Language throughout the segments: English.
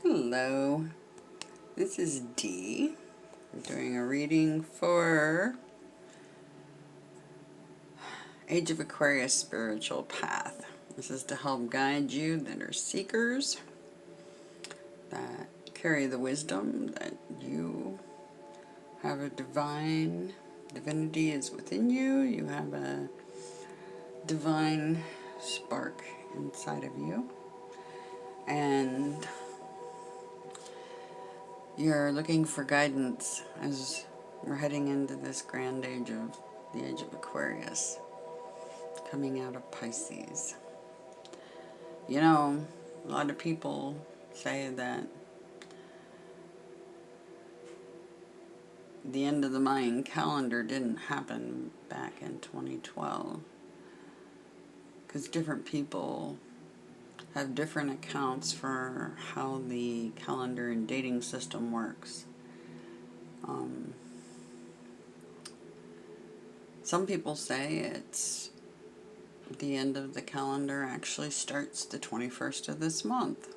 Hello, this is Dee. I'm doing a reading for Age of Aquarius Spiritual Path. This is to help guide you that are seekers, that carry the wisdom that you have a divinity is within you. You have a divine spark inside of you. And you're looking for guidance as we're heading into this grand age of the Age of Aquarius, coming out of Pisces. You know, a lot of people say that the end of the Mayan calendar didn't happen back in 2012 because different people have different accounts for how the calendar and dating system works. Some people say it's the end of the calendar actually starts the 21st of this month.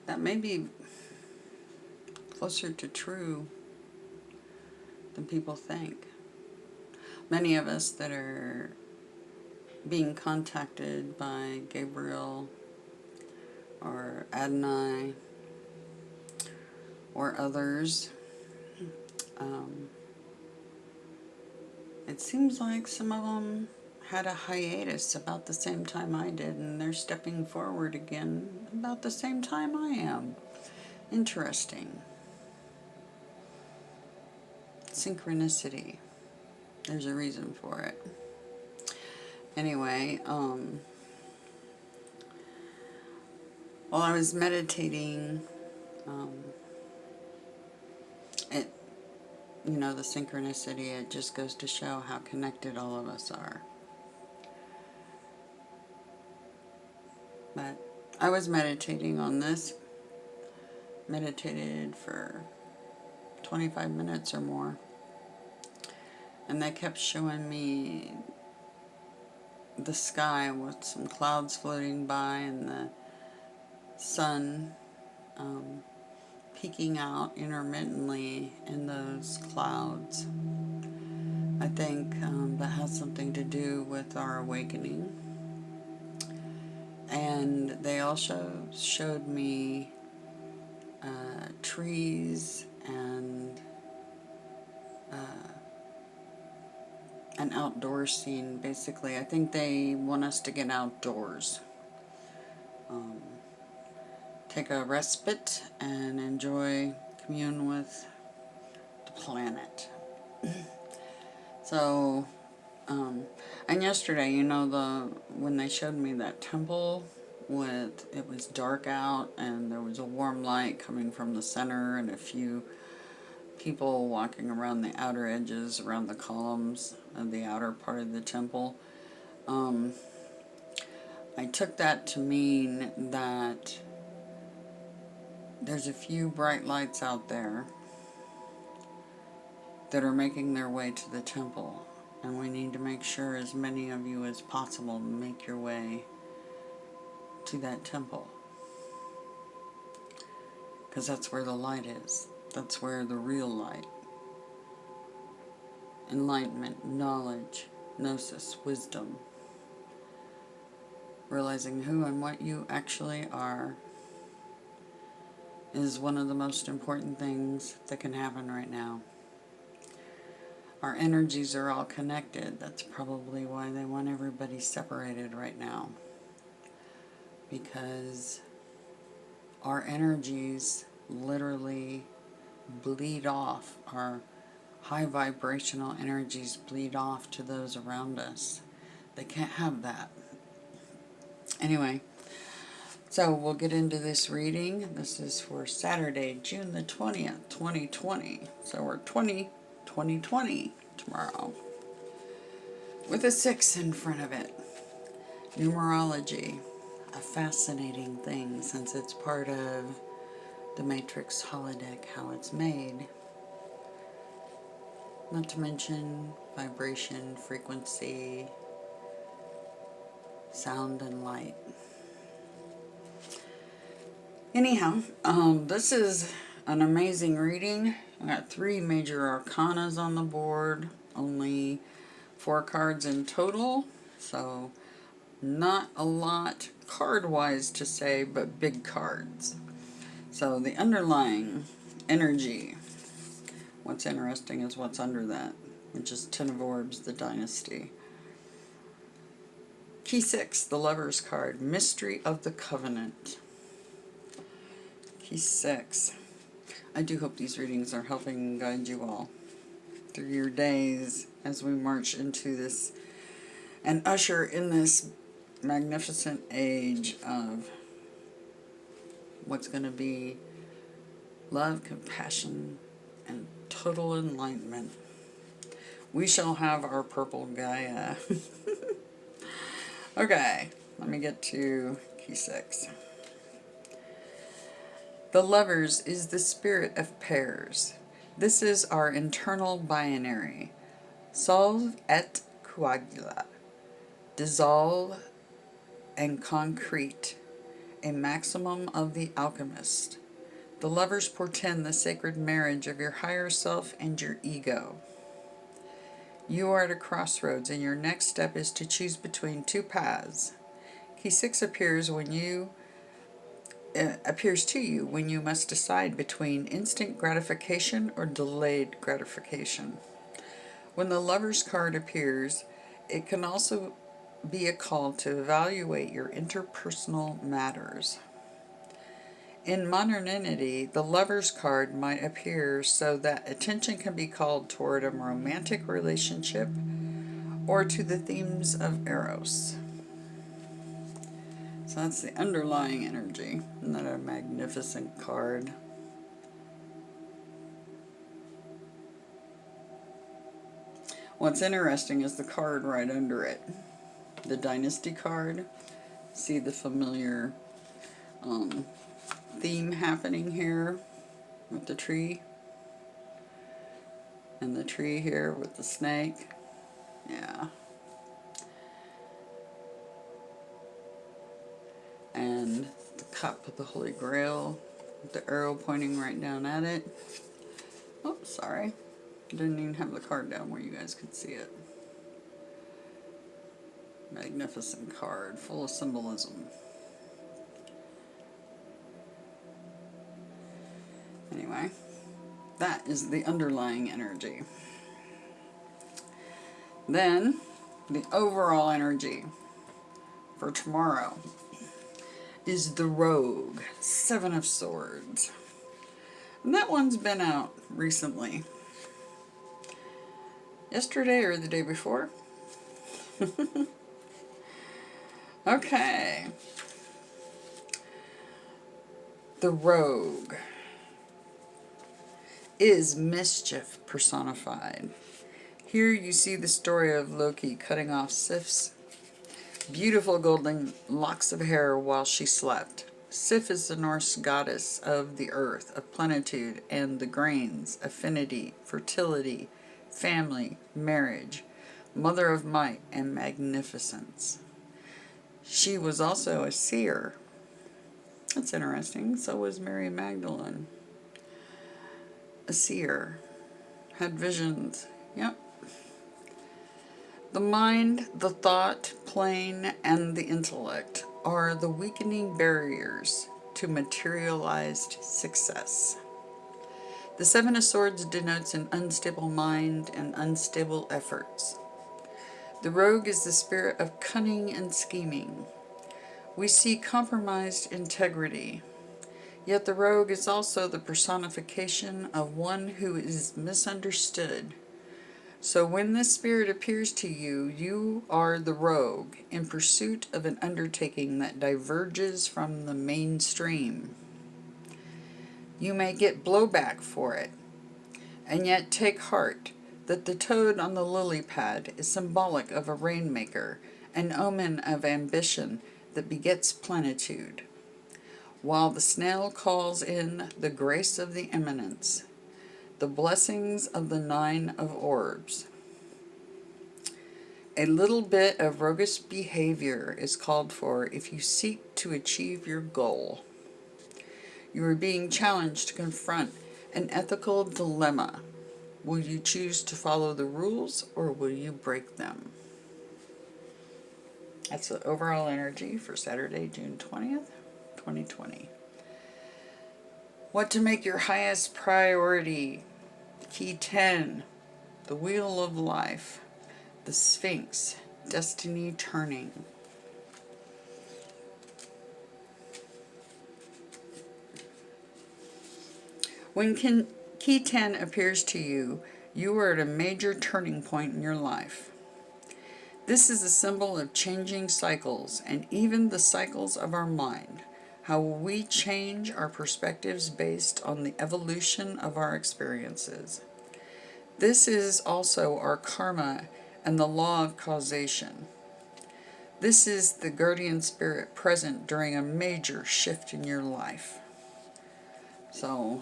That may be closer to true than people think. Many of us that are being contacted by Gabriel or Adonai or others, it seems like some of them had a hiatus about the same time I did, and they're stepping forward again about the same time I am. Interesting. Synchronicity. There's a reason for it. Anyway, while I was meditating, the synchronicity, it just goes to show how connected all of us are. But I was meditating on this, meditated for 25 minutes or more, and they kept showing me the sky with some clouds floating by and the sun peeking out intermittently in those clouds. I think that has something to do with our awakening. And they also showed me trees and an outdoor scene, basically. I think they want us to get outdoors. Take a respite and commune with the planet. So, and yesterday, when they showed me that temple it was dark out and there was a warm light coming from the center and a few people walking around the outer edges, around the columns of the outer part of the temple. I took that to mean that there's a few bright lights out there that are making their way to the temple, and we need to make sure as many of you as possible make your way to that temple, because that's where the light is. That's where the real light, enlightenment, knowledge, gnosis, wisdom, realizing who and what you actually are, is one of the most important things that can happen right now. Our energies are all connected. That's probably why they want everybody separated right now, because our energies literally bleed off. Our high vibrational energies bleed off to those around us. They can't have that. Anyway, so we'll get into this reading. This is for Saturday, June the 20th, 2020. So we're 2020 tomorrow, with a 6 in front of it. Numerology, a fascinating thing since it's part of the Matrix holodeck, how it's made. Not to mention vibration, frequency, sound, and light. Anyhow, this is an amazing reading. I got 3 major arcanas on the board, only 4 cards in total, so not a lot card-wise to say, but big cards. So the underlying energy, what's interesting is what's under that, which is Ten of Orbs, the Dynasty. Key 6, the Lover's card, Mystery of the Covenant. Key 6. I do hope these readings are helping guide you all through your days as we march into this and usher in this magnificent age of what's going to be love, compassion, and total enlightenment. We shall have our purple Gaia. Okay, let me get to Key 6. The Lovers is the spirit of pairs. This is our internal binary. Solve et coagula. Dissolve and concrete. A maximum of the alchemist. The Lovers portend the sacred marriage of your higher self and your ego. You are at a crossroads, and your next step is to choose between 2 paths. Key 6 appears to you when you must decide between instant gratification or delayed gratification. When the Lover's card appears, it can also be a call to evaluate your interpersonal matters. In modernity, the Lover's card might appear so that attention can be called toward a romantic relationship or to the themes of Eros. So that's the underlying energy. Isn't that a magnificent card? What's interesting is the card right under it. The Dynasty card. See the familiar theme happening here with the tree. And the tree here with the snake. Yeah. And the cup of the Holy Grail with the arrow pointing right down at it. Oh, sorry. Didn't even have the card down where you guys could see it. Magnificent card, full of symbolism. Anyway, that is the underlying energy. Then, the overall energy for tomorrow is the Rogue, 7 of Swords. And that one's been out recently. Yesterday or the day before? Okay. The Rogue is mischief personified. Here you see the story of Loki cutting off Sif's beautiful golden locks of hair while she slept. Sif is the Norse goddess of the earth, of plenitude and the grains, affinity, fertility, family, marriage, mother of might and magnificence. She was also a seer. That's interesting. So was Mary Magdalene. A seer. Had visions. Yep. The mind, the thought plane, and the intellect are the weakening barriers to materialized success. The 7 of Swords denotes an unstable mind and unstable efforts. The Rogue is the spirit of cunning and scheming. We see compromised integrity. Yet the Rogue is also the personification of one who is misunderstood. So when this spirit appears to you, you are the Rogue in pursuit of an undertaking that diverges from the mainstream. You may get blowback for it, and yet take heart that the toad on the lily pad is symbolic of a rainmaker, an omen of ambition that begets plenitude, while the snail calls in the grace of the eminence, the blessings of the 9 of Orbs. A little bit of roguish behavior is called for if you seek to achieve your goal. You are being challenged to confront an ethical dilemma. Will you choose to follow the rules or will you break them? That's the overall energy for Saturday, June 20th, 2020. What to make your highest priority? Key 10, the Wheel of Life, the Sphinx, Destiny Turning. When Key 10 appears to you, you are at a major turning point in your life. This is a symbol of changing cycles and even the cycles of our mind. How will we change our perspectives based on the evolution of our experiences? This is also our karma and the law of causation. This is the guardian spirit present during a major shift in your life. So,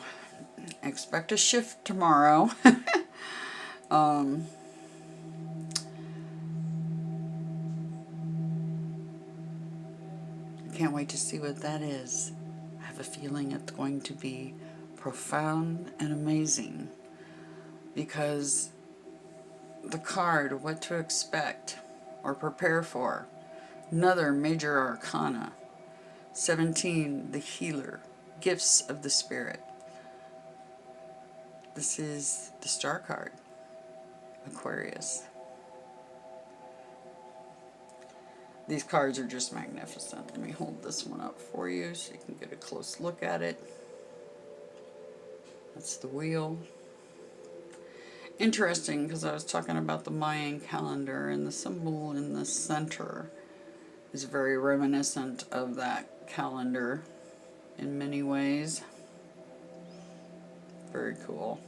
expect a shift tomorrow. Can't wait to see what that is. I have a feeling it's going to be profound and amazing, because the card, what to expect or prepare for, another major arcana, 17, the healer, gifts of the spirit. This is the star card, Aquarius. These cards are just magnificent. Let me hold this one up for you so you can get a close look at it. That's the wheel. Interesting, because I was talking about the Mayan calendar, and the symbol in the center is very reminiscent of that calendar in many ways. Very cool.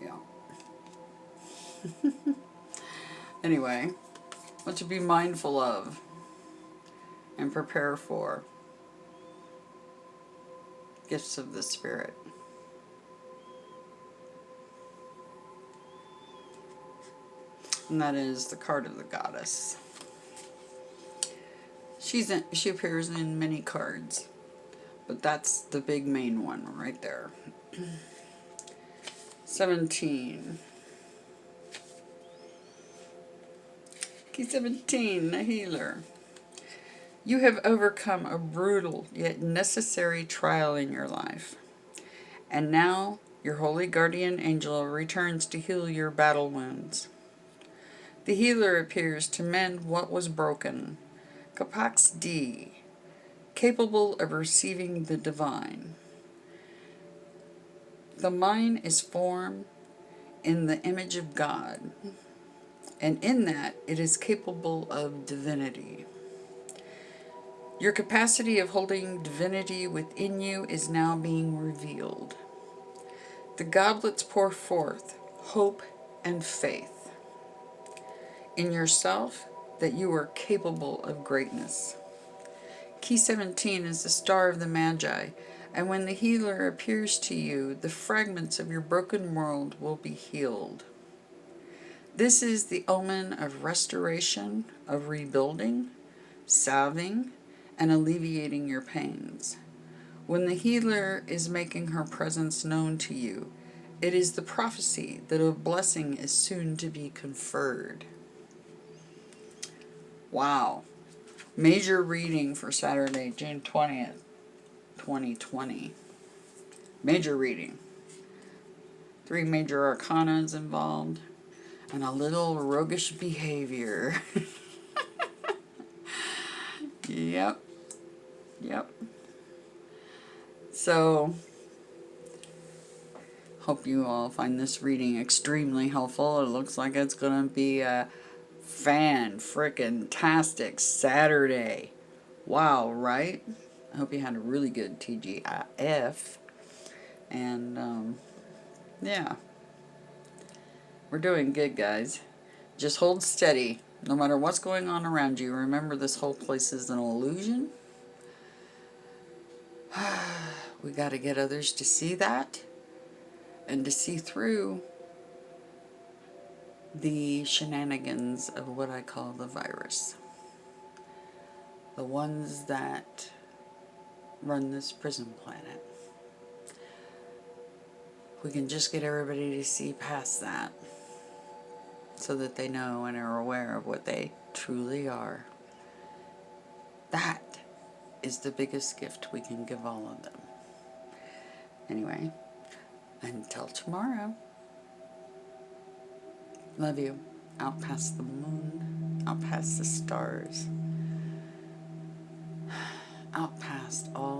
Yeah. Anyway, what to be mindful of and prepare for. Gifts of the spirit. And that is the card of the goddess. She appears in many cards, but that's the big main one right there. 17. Key 17, the healer. You have overcome a brutal yet necessary trial in your life. And now your holy guardian angel returns to heal your battle wounds. The healer appears to mend what was broken. Capax D, capable of receiving the divine. The mind is formed in the image of God, and in that it is capable of divinity. Your capacity of holding divinity within you is now being revealed. The goblets pour forth hope and faith in yourself that you are capable of greatness. Key 17 is the star of the Magi, and when the healer appears to you, the fragments of your broken world will be healed. This is the omen of restoration, of rebuilding, salving, and alleviating your pains. When the healer is making her presence known to you, it is the prophecy that a blessing is soon to be conferred. Wow. Major reading for Saturday, June 20th, 2020. Major reading. 3 major arcanas involved, and a little roguish behavior. Yep. So, hope you all find this reading extremely helpful. It looks like it's going to be a fan-frickin-tastic Saturday. Wow, right? I hope you had a really good TGIF. And, yeah. We're doing good, guys. Just hold steady. No matter what's going on around you, remember this whole place is an illusion. We got to get others to see that and to see through the shenanigans of what I call the virus. The ones that run this prison planet. We can just get everybody to see past that, so that they know and are aware of what they truly are. That is the biggest gift we can give all of them. Anyway, until tomorrow, love you. Out past the moon, out past the stars, out past all